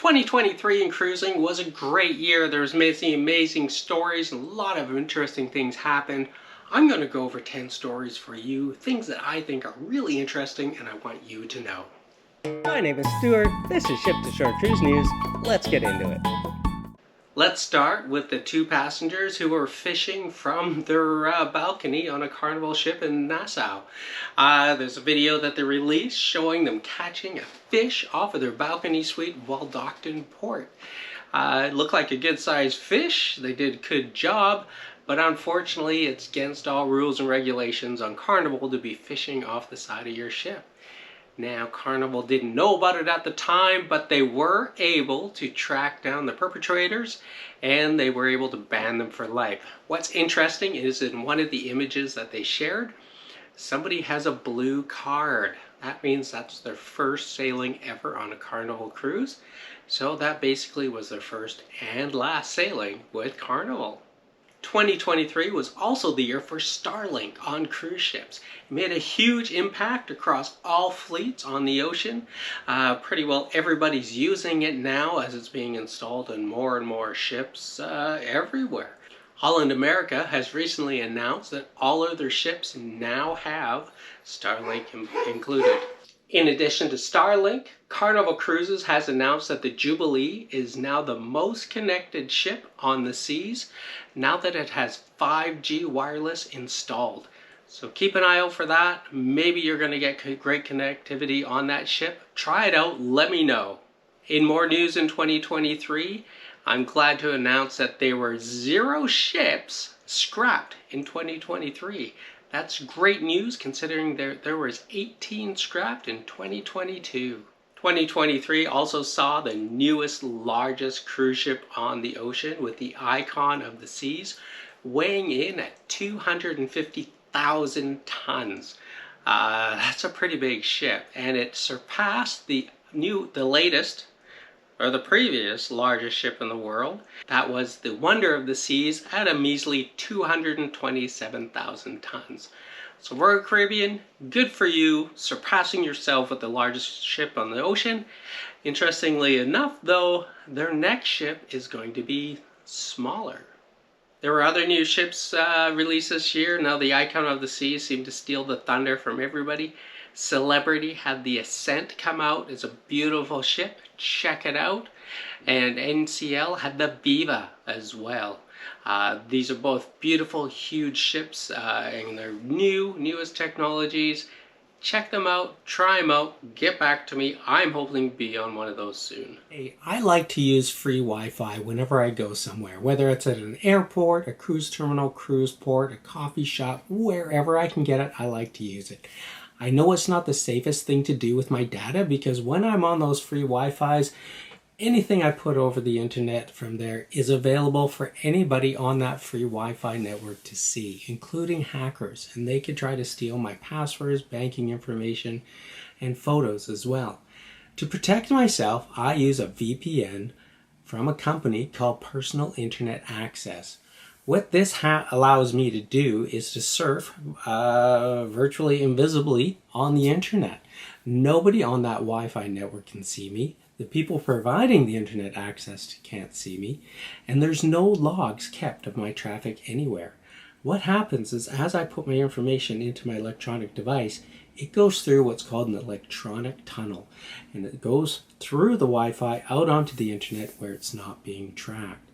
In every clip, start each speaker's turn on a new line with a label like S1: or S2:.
S1: 2023 in cruising was a great year. There was amazing stories and a lot of interesting things happened. I'm going to go over 10 stories for you, things that I think are really interesting and I want you to know.
S2: My name is Stuart. This is Ship to Shore Cruise News. Let's get into it.
S1: Let's start with the two passengers who were fishing from their balcony on a Carnival ship in Nassau. There's a video that they released showing them catching a fish off of their balcony suite while docked in port. It looked like a good-sized fish. They did a good job, but unfortunately it's against all rules and regulations on Carnival to be fishing off the side of your ship. Now, Carnival didn't know about it at the time, but they were able to track down the perpetrators and they were able to ban them for life. What's interesting is in one of the images that they shared, somebody has a blue card. That means that's their first sailing ever on a Carnival cruise. So that basically was their first and last sailing with Carnival. 2023 was also the year for Starlink on cruise ships. It made a huge impact across all fleets on the ocean. Pretty well everybody's using it now as it's being installed in more and more ships everywhere. Holland America has recently announced that all of their ships now have Starlink included. In addition to Starlink, Carnival Cruises has announced that the Jubilee is now the most connected ship on the seas now that it has 5G wireless installed. So keep an eye out for that. Maybe you're going to get great connectivity on that ship. Try it out, let me know. In more news in 2023, I'm glad to announce that there were 0 ships scrapped in 2023. That's great news considering there was 18 scrapped in 2022. 2023 also saw the newest, largest cruise ship on the ocean with the Icon of the Seas weighing in at 250,000 tons. That's a pretty big ship, and it surpassed the previous largest ship in the world. That was the Wonder of the Seas at a measly 227,000 tons. So Royal Caribbean, good for you, surpassing yourself with the largest ship on the ocean. Interestingly enough though, their next ship is going to be smaller. There were other new ships released this year. Now the Icon of the Seas seemed to steal the thunder from everybody. Celebrity had the Ascent come out. It's a beautiful ship. Check it out. And NCL had the Viva as well. These are both beautiful, huge ships, and they're newest technologies. Check them out, try them out, get back to me. I'm hoping to be on one of those soon.
S3: Hey, I like to use free Wi-Fi whenever I go somewhere, whether it's at an airport, a cruise terminal, cruise port, a coffee shop, wherever I can get it, I like to use it. I know it's not the safest thing to do with my data because when I'm on those free Wi-Fis, anything I put over the internet from there is available for anybody on that free Wi-Fi network to see, including hackers, and they could try to steal my passwords, banking information, and photos as well. To protect myself, I use a VPN from a company called Personal Internet Access. What this allows me to do is to surf virtually invisibly on the internet. Nobody on that Wi-Fi network can see me. The people providing the internet access can't see me, and there's no logs kept of my traffic anywhere. What happens is as I put my information into my electronic device, it goes through what's called an electronic tunnel, and it goes through the Wi-Fi out onto the internet where it's not being tracked.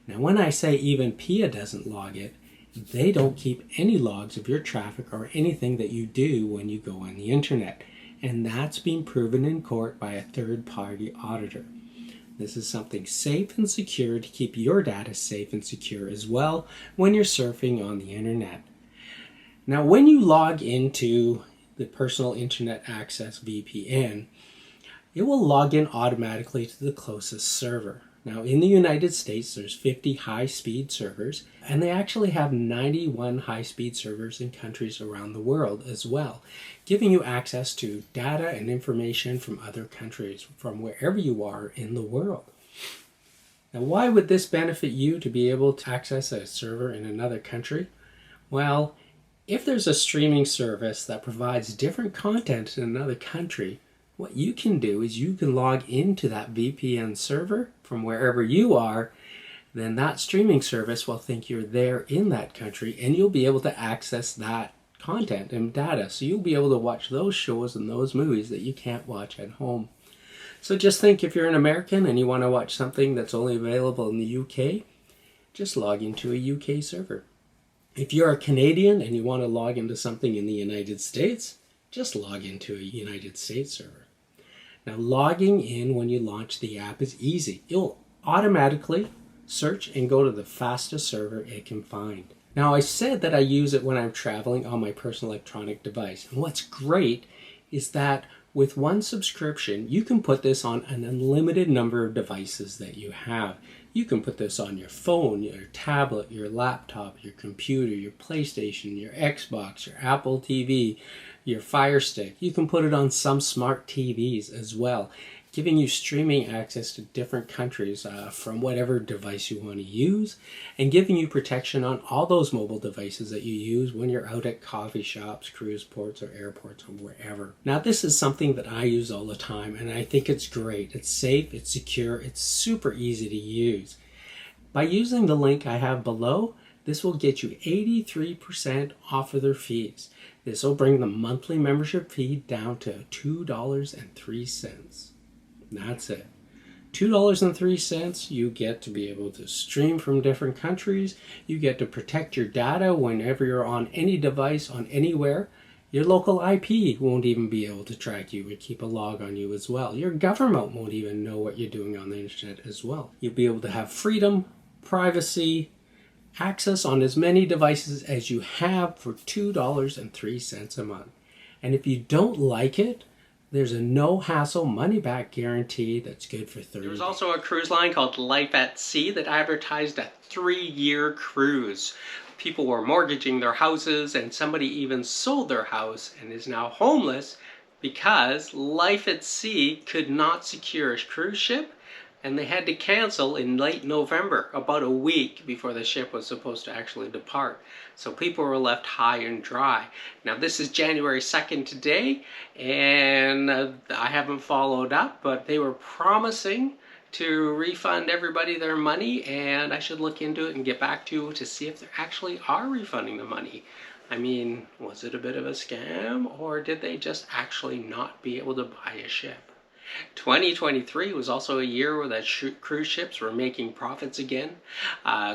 S3: Now when I say even PIA doesn't log it, they don't keep any logs of your traffic or anything that you do when you go on the internet. And that's been proven in court by a third-party auditor. This is something safe and secure to keep your data safe and secure as well when you're surfing on the internet. Now, when you log into the Personal Internet Access VPN, it will log in automatically to the closest server. Now, in the United States, there's 50 high-speed servers, and they actually have 91 high-speed servers in countries around the world as well, giving you access to data and information from other countries, from wherever you are in the world. Now, why would this benefit you to be able to access a server in another country? Well, if there's a streaming service that provides different content in another country, what you can do is you can log into that VPN server from wherever you are. Then that streaming service will think you're there in that country, and you'll be able to access that content and data. So you'll be able to watch those shows and those movies that you can't watch at home. So just think, if you're an American and you want to watch something that's only available in the UK, just log into a UK server. If you're a Canadian and you want to log into something in the United States, just log into a United States server. Now, logging in when you launch the app is easy. You'll automatically search and go to the fastest server it can find. Now, I said that I use it when I'm traveling on my personal electronic device. And what's great is that with one subscription, you can put this on an unlimited number of devices that you have. You can put this on your phone, your tablet, your laptop, your computer, your PlayStation, your Xbox, your Apple TV, your Fire Stick. You can put it on some smart TVs as well, giving you streaming access to different countries from whatever device you want to use, and giving you protection on all those mobile devices that you use when you're out at coffee shops, cruise ports, or airports, or wherever. Now, this is something that I use all the time, and I think it's great. It's safe, it's secure, it's super easy to use. By using the link I have below, this will get you 83% off of their fees. This will bring the monthly membership fee down to $2.03. That's it. $2.03, you get to be able to stream from different countries. You get to protect your data whenever you're on any device, on anywhere. Your local IP won't even be able to track you and keep a log on you as well. Your government won't even know what you're doing on the internet as well. You'll be able to have freedom, privacy, access on as many devices as you have for $2.03 a month. And if you don't like it, there's a no-hassle money-back guarantee that's good for 30 days.
S1: There was also a cruise line called Life at Sea that advertised a 3-year cruise. People were mortgaging their houses, and somebody even sold their house and is now homeless because Life at Sea could not secure a cruise ship, and they had to cancel in late November, about a week before the ship was supposed to actually depart. So people were left high and dry. Now, this is January 2nd today, and I haven't followed up, but they were promising to refund everybody their money, and I should look into it and get back to you to see if they actually are refunding the money. I mean, was it a bit of a scam, or did they just actually not be able to buy a ship? 2023 was also a year where the cruise ships were making profits again.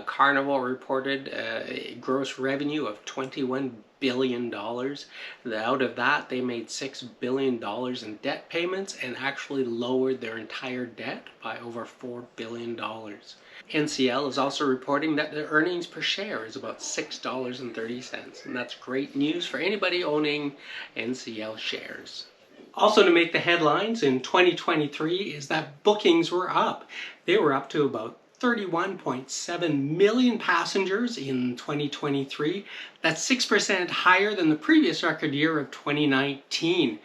S1: Carnival reported a gross revenue of $21 billion. Out of that, they made $6 billion in debt payments and actually lowered their entire debt by over $4 billion. NCL is also reporting that the earnings per share is about $6.30, and that's great news for anybody owning NCL shares. Also to make the headlines in 2023 is that bookings were up. They were up to about 31.7 million passengers in 2023. That's 6% higher than the previous record year of 2019.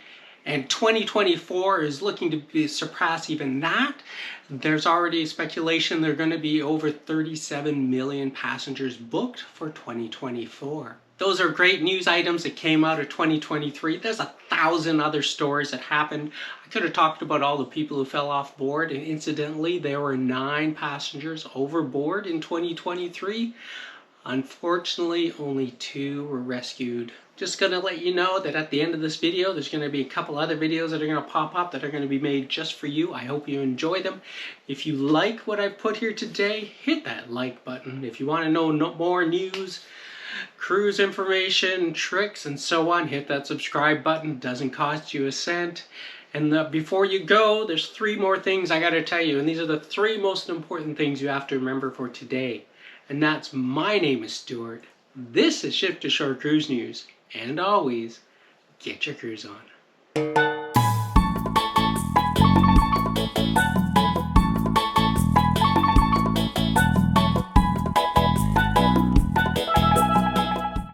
S1: And 2024 is looking to surpass even that. There's already speculation there are going to be over 37 million passengers booked for 2024. Those are great news items that came out of 2023. There's 1,000 other stories that happened. I could have talked about all the people who fell off board, and incidentally, there were 9 passengers overboard in 2023. Unfortunately, only 2 were rescued. Just going to let you know that at the end of this video, there's going to be a couple other videos that are going to pop up that are going to be made just for you. I hope you enjoy them. If you like what I put here today, hit that like button. If you want to know more news, cruise information, tricks, and so on, hit that subscribe button. It doesn't cost you a cent. And before you go, there's 3 more things I got to tell you, and these are the 3 most important things you have to remember for today. And that's, my name is Stuart. This is Ship to Shore Cruise News, and always get your cruise on.